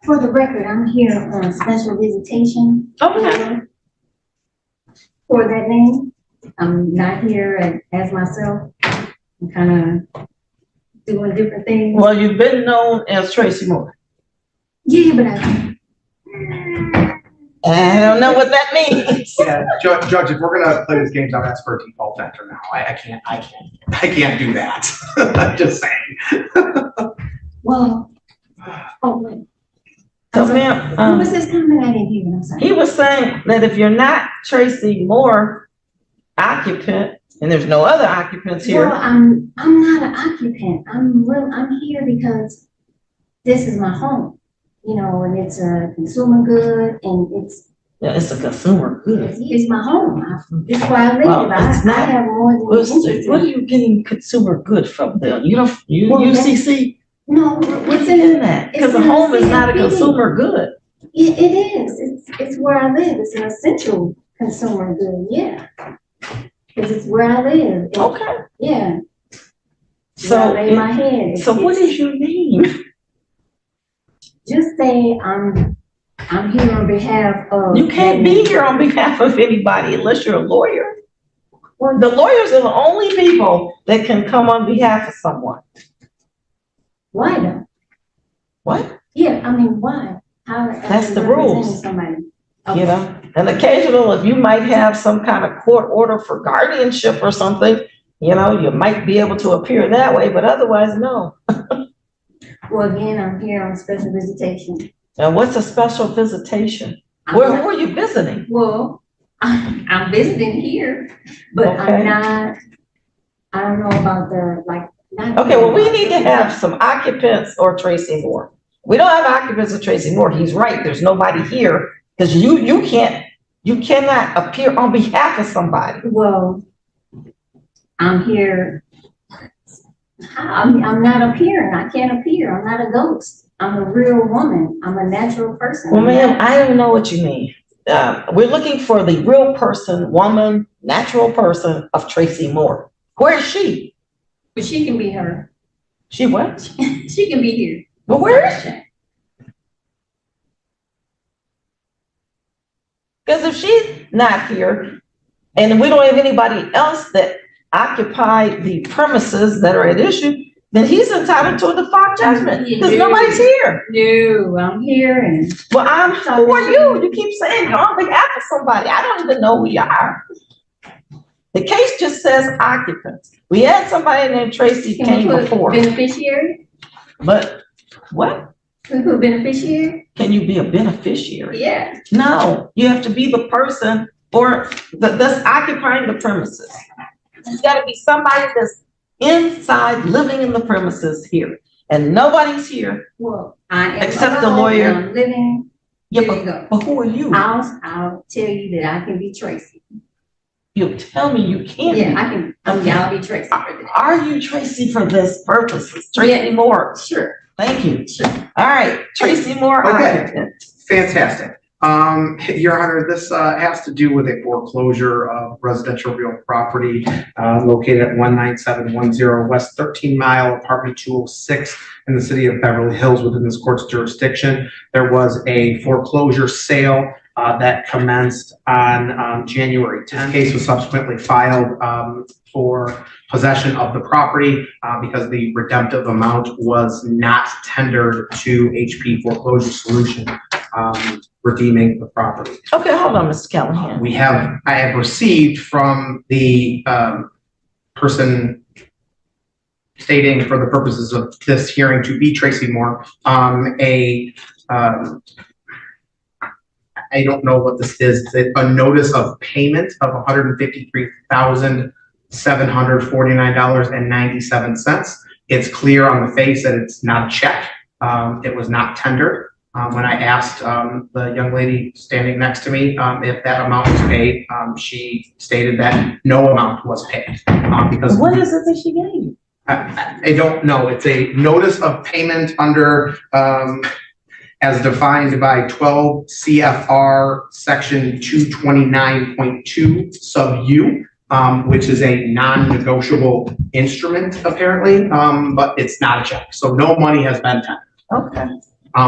For the record, I'm here on special visitation. Okay. For that name. I'm not here as myself. I'm kind of doing different things. Well, you've been known as Tracy Moore. Yeah, but I don't know what that means. Yeah, Judge, if we're gonna play this game, I'm asked for a default enter now. I can't do that. I'm just saying. well, oh wait. So, ma'am, who was this comment? I didn't hear. I'm sorry. he was saying that if you're not Tracy Moore occupant, and there's no other occupants here. Well, I'm not an occupant. I'm here because this is my home. You know, and it's a consumer good, and It's a consumer good. it's my home. It's where I live. Well, it's not. I have more than What are you getting consumer good from them? You don't, UCC? No, What's in that? Because a home is not a consumer good. It is. It's where I live. It's an essential consumer good. Yeah, because it's where I live. Okay. Yeah. So, I lay my head. So what is your name? Just say I'm here on behalf of. You can't be here on behalf of anybody unless you're a lawyer. Well, The lawyers are the only people that can come on behalf of someone. why though? What? Yeah, I mean, why? How? That's the rules. Somebody. You know, and occasional, if you might have some kind of court order for guardianship or something, you know, you might be able to appear that way, but otherwise, no. Well, again, I'm here on special visitation. And what's a special visitation? Who are you visiting? Well, I'm visiting here, but Okay. I'm not. I don't know about the like. Okay, well, we need to have some occupants or Tracy Moore. We don't have occupants of Tracy Moore. He's right. There's nobody here because you cannot appear on behalf of somebody. Well, I'm here. I'm not appearing. I can't appear. I'm not a ghost. I'm a real woman. I'm a natural person. Well, ma'am, I don't know what you mean. We're looking for the real person, woman, natural person of Tracy Moore. Where is she? But she can be her. She what? She can be here. But where is she? Because if she's not here, and we don't have anybody else that occupy the premises that are at issue, then he's entitled to a default judgment because nobody's here. No, I'm here and. Well, who are you? You keep saying you're on behalf of somebody. I don't even know who you are. The case just says occupants. We had somebody named Tracy came before. Beneficiary? But what? Can we put beneficiary? Can you be a beneficiary? Yeah. No, you have to be the person or that's occupying the premises. It's got to be somebody that's inside living in the premises here. And nobody's here. Well, I am. Except the lawyer. I'm living. Yeah, There you go. but who are you? I'll tell you that I can be Tracy. You tell me you can't. Yeah, I can. I'll be Tracy for today. Are you Tracy for this purposes? Tracy Moore. Sure. Thank you. Sure. All right, Tracy Moore. Okay. Occupant. Fantastic. Your Honor, this has to do with a foreclosure of residential real property located at 19710 West 13 Mile, apartment 206 in the city of Beverly Hills within this court's jurisdiction. There was a foreclosure sale that commenced on January 10th. This case was subsequently filed for possession of the property because the redemptive amount was not tendered to HP Foreclosure Solution, redeeming the property. Okay, hold on, Mr. Callahan. I have received from the person stating for the purposes of this hearing to be Tracy Moore, I don't know what this is, a notice of payment of $153,749.97. It's clear on the face that it's not a check. It was not tendered. When I asked the young lady standing next to me if that amount was paid, she stated that no amount was paid. Because what is it that she gave you? I don't know. It's a notice of payment under as defined by 12 CFR section 229.2 sub U, which is a non-negotiable instrument apparently, but it's not a check. So no money has been tendered. Okay.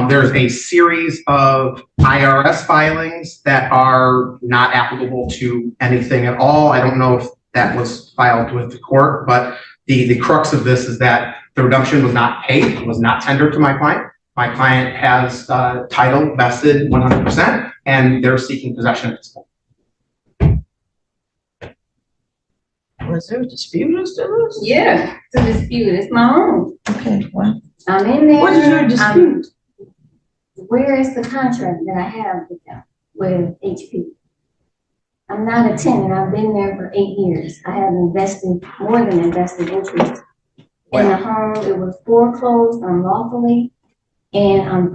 There's a series of IRS filings that are not applicable to anything at all. I don't know if that was filed with the court, but the crux of this is that the reduction was not paid, was not tendered to my client. My client has title vested 100%, and they're seeking possession at this point. Was there a dispute as to this? Yeah, it's a dispute. It's my home. Okay, well, I'm in there. what is your dispute? Where is the contract that I have with them, with HP? I'm not a tenant. I've been there for 8 years. I have invested, more than invested interest in the home. It was foreclosed unlawfully. And I'm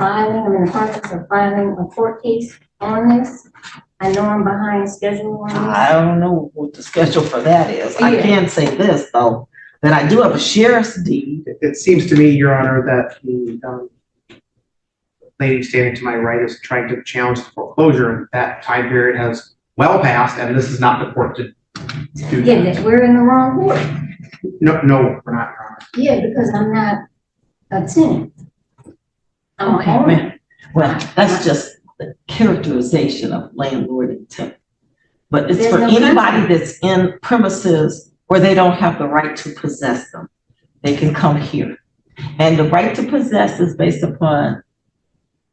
in the process of filing a court case on this. I know I'm behind schedule on this. I don't know what the schedule for that is. I Yeah. can say this, though, that I do have a sheriff's deed. It seems to me, Your Honor, that the lady standing to my right is trying to challenge the foreclosure, and that time period has well passed, and this is not the court to do Yeah, that. that we're in the wrong court. No, we're not, Your Honor. Yeah, because I'm not a tenant. I'm a Okay, owner. well, that's just the characterization of landlord and tenant. But it's There's for no anybody contract. that's in premises where they don't have the right to possess them. They can come here. And the right to possess is based upon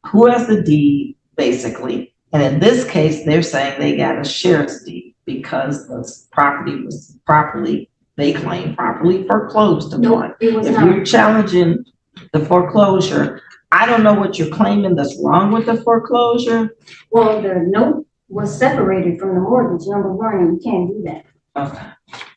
who has the deed, basically. And in this case, they're saying they got a sheriff's deed because the property was properly, they claim properly foreclosed upon. No, it was If not. you're challenging the foreclosure, I don't know what you're claiming that's wrong with the foreclosure. Well, the note was separated from the mortgage, number one, and you can't do that. Okay.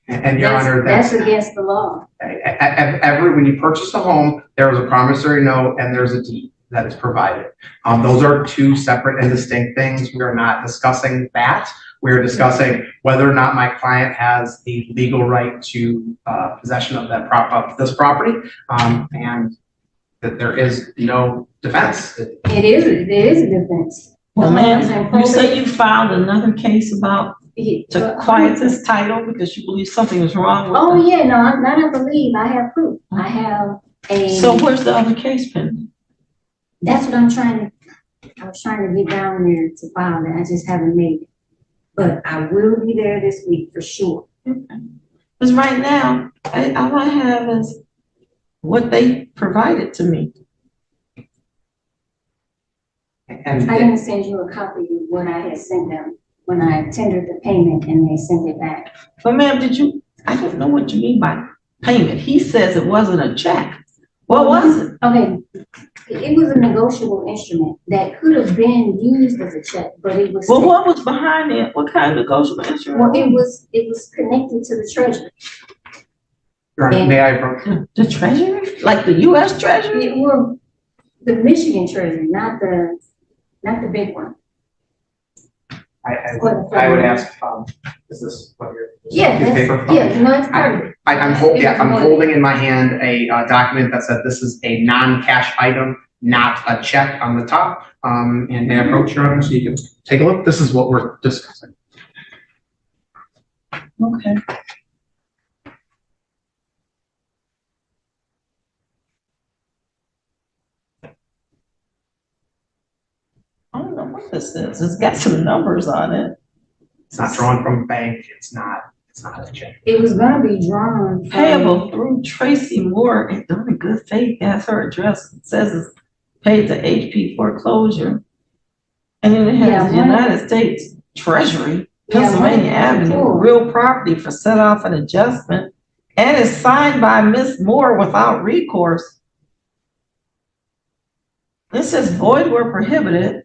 And Your That's- Honor, That's against the law. when you purchase a home, there is a promissory note and there's a deed that is provided. Those are two separate and distinct things. We are not discussing that. We are discussing whether or not my client has the legal right to possession of this property, and that there is no defense. There is a difference. Well, ma'am, you say probate- you filed another case about to But- quiet this title because you believe something was wrong with Oh, it. yeah, no, I don't believe, I have proof. I have So where's the other case pending? that's what I was trying to get down there to file that, I just haven't made it. But I will be there this week for sure. Because right now, all I have is what they provided to me. And I didn't send you a copy of what I had sent them when I tendered the payment and they sent it back. But ma'am, I don't know what you mean by payment. He says it wasn't a check. What was it? Okay, it was a negotiable instrument that could have been used as a check, but it was. Well, what was behind it? What kind of negotiable instrument? Well, it was connected to the treasury. Your Honor, may I approach? The treasury? Like the US Treasury? It were the Michigan treasury, not the big one. I would ask, is this what you're? Yeah, Your paper? no, it's part of it. I'm holding in my hand a document that said this is a non-cash item, not a check on the top. And may I approach, Your Honor, so you can take a look? This is what we're discussing. Okay. I don't know what this is. It's got some numbers on it. It's not drawn from a bank. It's not a check. It was gonna be drawn. from- Payable through Tracy Moore and done in good faith. That's her address. It says it's paid to HP Foreclosure. And then it Yeah, has one- United States Treasury, Yeah, Pennsylvania one- Avenue, cool. real property for set off an adjustment. And is signed by Miss Moore without recourse. It says void where prohibited,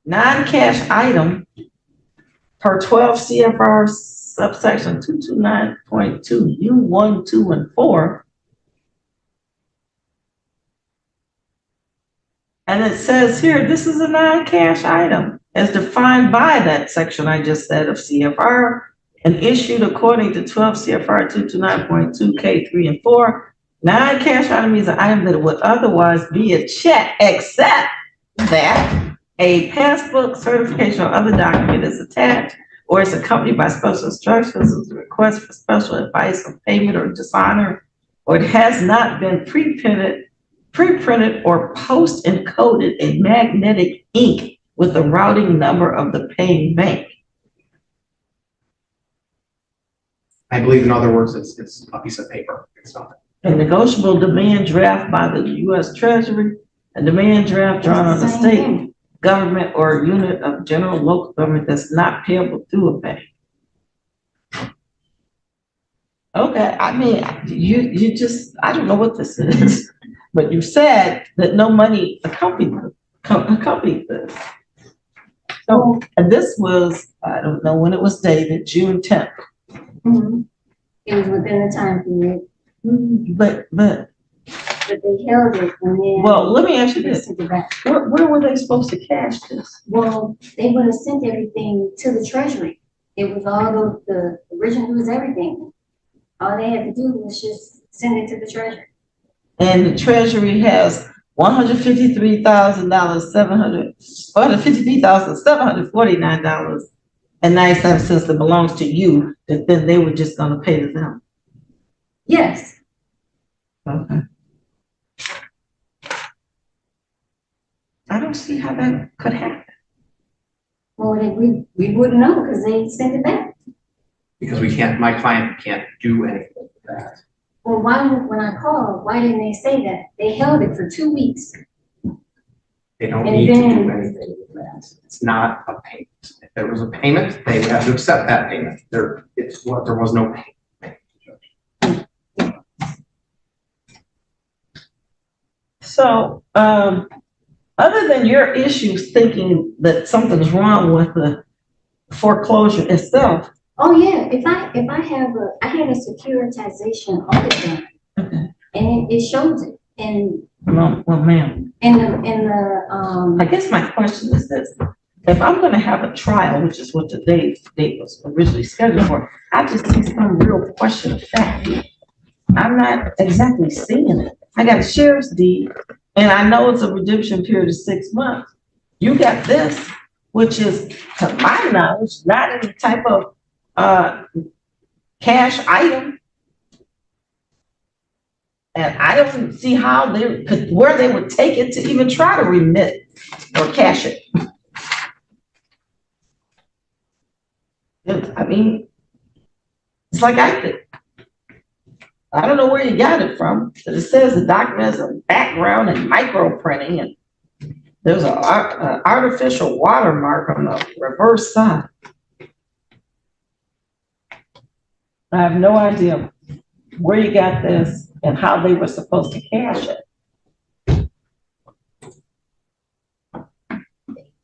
non-cash item per 12 CFR subsection 229.2 U1, 2, and 4. And it says here, this is a non-cash item as defined by that section I just said of CFR and issued according to 12 CFR 229.2 K3 and 4. Non-cash item is an item that would otherwise be a check, except that a passbook, certification, or other document is attached or is accompanied by special instructions as a request for special advice on payment or dishonor, or it has not been pre-printed pre-printed or post-encoded in magnetic ink with the routing number of the paying bank. I believe, in other words, it's a piece of paper. It's not. A negotiable demand draft by the U.S. Treasury, a demand draft drawn on the state government or unit of general local government that's not payable through a bank. Okay, I mean, you just, I don't know what this is, but you said that no money accompanied this. So, and this was, I don't know when it was dated, June 10th. Mm-hmm. It was within the time period. But they held it and then. Well, let me ask you they this. sent it back. Where were they supposed to cash this? Well, they would have sent everything to the treasury. It was all the original was everything. All they had to do was just send it to the treasury. And the treasury has $153,749.97 that belongs to you, that then they were just gonna pay to them. Yes. Okay. I don't see how that could happen. Well, we wouldn't know because they sent it back. Because we can't, my client can't do anything with that. Well, when I called, why didn't they say that? They held it for 2 weeks. They don't And need to then- do anything with that. It's not a payment. If there was a payment, they would have to accept that payment. There was no payment. So, other than your issues thinking that something's wrong with the foreclosure itself. Oh yeah, if I had a securitization audit done, Okay. and it shows it, and Well, ma'am, in the I guess my question is this. If I'm gonna have a trial, which is what today's date was originally scheduled for, I just see some real question of fact here. I'm not exactly seeing it. I got a sheriff's deed, and I know it's a redemption period of 6 months. You got this, which is, to my knowledge, not any type of cash item. And I don't see how where they would take it to even try to remit or cash it. I mean, it's like I don't know where you got it from, but it says the document has a background in micro printing, and there's an artificial watermark on the reverse side. I have no idea where you got this and how they were supposed to cash it.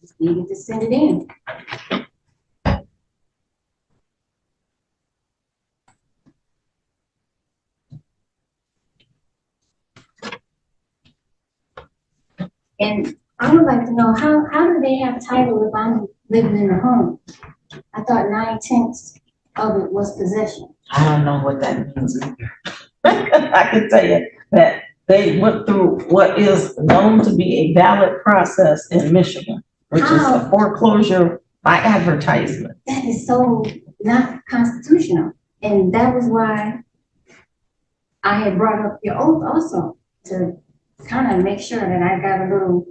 just needed to send it in. And I would like to know how do they have title if I'm living in the home? I thought 9/10 of it was possession. I don't know what that means either. I can tell you that they went through what is known to be a valid process in Michigan, which is a foreclosure by advertisement. That is so not constitutional. And that was why I had brought up your oath also, to kind of make sure that I got a little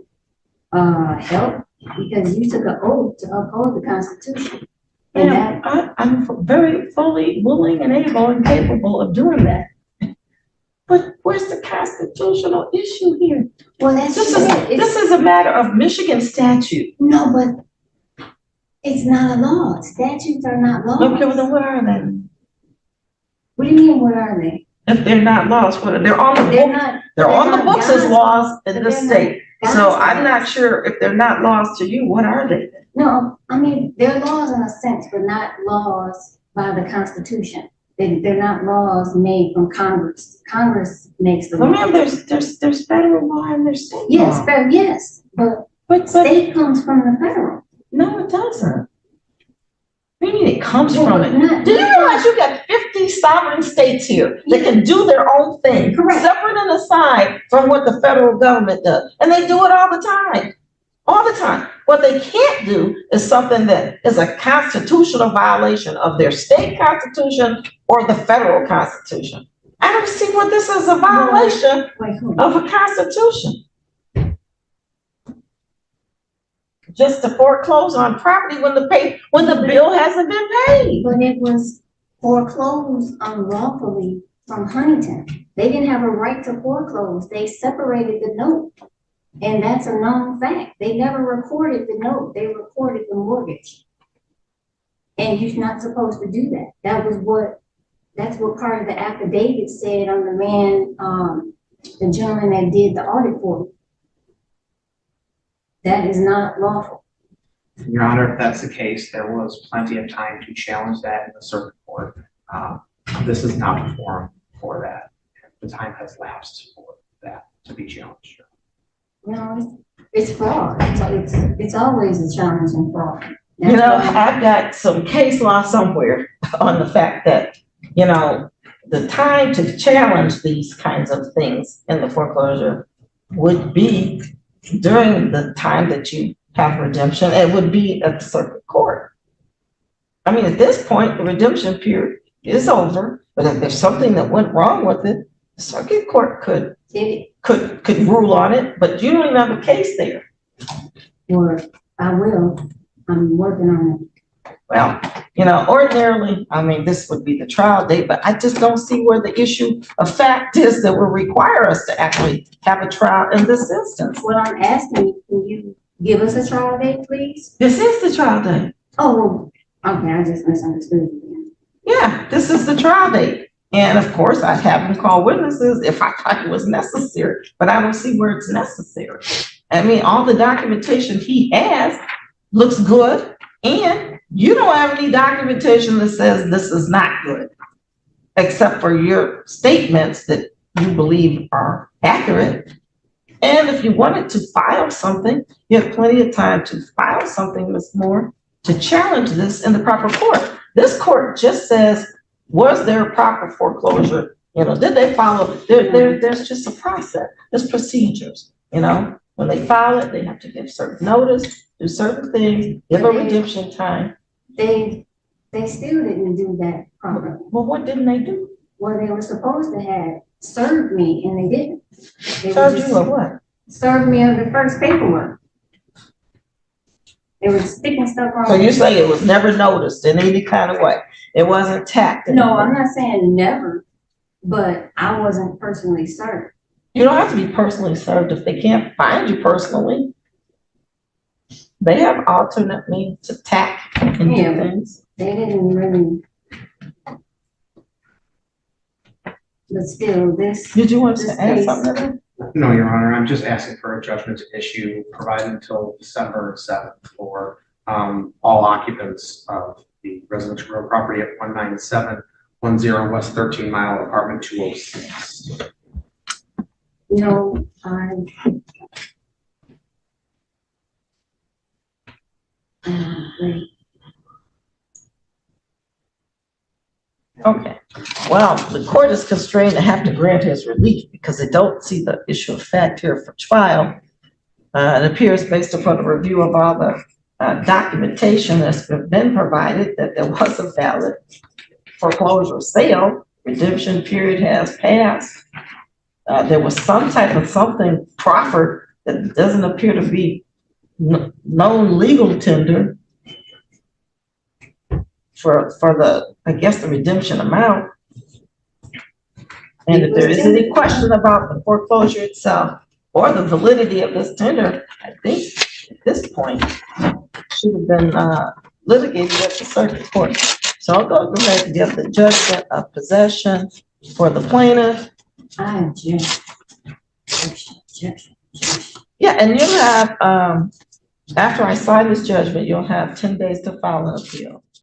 help, because you took an oath to uphold the Constitution. And that, I'm very fully willing and able and capable of doing that. But where's the constitutional issue here? well, that's This is a matter of Michigan statute. no, but it's not a law. Statutes are not laws. Okay, well then what are they? What do you mean, what are they? If they're not laws, what are they're on the They're book? not. They're on the not books as God's- laws in but this they're not state. God's So I'm not laws. sure if they're not laws to you, what are they? No, I mean, they're laws in a sense, but not laws by the Constitution. They're not laws made from Congress. Congress makes the Well, law. ma'am, there's federal law and there's state Yes, law. but yes, but state comes from the federal. No, it doesn't. What do you mean it comes Well, from it? not- Do you realize you got 50 sovereign states here that can do their own thing? Correct. Separate and aside from what the federal government does. And they do it all the time. All the time. What they can't do is something that is a constitutional violation of their state constitution or the federal constitution. I don't see what this is a violation Wait, who? of a constitution. Just to foreclose on property when the bill hasn't been paid. But it was foreclosed unlawfully from Huntington. They didn't have a right to foreclose. They separated the note. And that's a known fact. They never recorded the note. They recorded the mortgage. And you're not supposed to do that. That's what part of the affidavit said on the man, the gentleman that did the audit for me. That is not lawful. Your Honor, if that's the case, there was plenty of time to challenge that in the circuit court. This is not the forum for that. The time has lapsed for that to be challenged. No, it's fraud. It's always a challenge in fraud. You know, I've got some case law somewhere on the fact that, you know, the time to challenge these kinds of things in the foreclosure would be during the time that you have redemption. It would be at the circuit court. I mean, at this point, the redemption period is over, but if there's something that went wrong with it, the circuit court could rule on it, but you don't even have a case there. Or I will. I'm working on it. Well, you know, ordinarily, I mean, this would be the trial date, but I just don't see where the issue of fact is that will require us to actually have a trial in this instance. What I'm asking, can you give us a trial date, please? This is the trial date. Oh, okay, I just misunderstood you. Yeah, this is the trial date. And of course, I'd have them call witnesses if I thought it was necessary, but I don't see where it's necessary. I mean, all the documentation he has looks good, and you don't have any documentation that says this is not good, except for your statements that you believe are accurate. And if you wanted to file something, you have plenty of time to file something, Ms. Moore, to challenge this in the proper court. This court just says, was there a proper foreclosure? You know, did they follow? There's just a process. There's procedures, you know. When they file it, they have to give certain notice, do certain things, give a redemption time. They still didn't do that properly. Well, what didn't they do? Well, they were supposed to have served me, and they didn't. They Served you or what? Served me on the first paperwork. They were sticking stuff on. So you say it was never noticed in any kind of way? It wasn't tacked? No, I'm not saying never, but I wasn't personally served. You don't have to be personally served if they can't find you personally. They have alternate means to tack and do things. They didn't really. But still, this. Did you want to this add case- something to that? No, Your Honor, I'm just asking for a judgment to issue provided until December 7th for all occupants of the residential real property at 19710 West 13 Mile, apartment 206. You know, Okay, well, the court is constrained to have to grant his relief because they don't see the issue of fact here for trial. It appears based upon a review of all the documentation that's been provided that there was a valid foreclosure sale, redemption period has passed. There was some type of something proffered that doesn't appear to be known legal tender for the, I guess, the redemption amount. And if there is any question about the foreclosure itself or the validity of this tender, I think at this point should have been litigated at the circuit court. So I'll go ahead and give the judgment of possession for the plaintiff. I object. Yeah, and you'll have, after I sign this judgment, you'll have 10 days to file an appeal.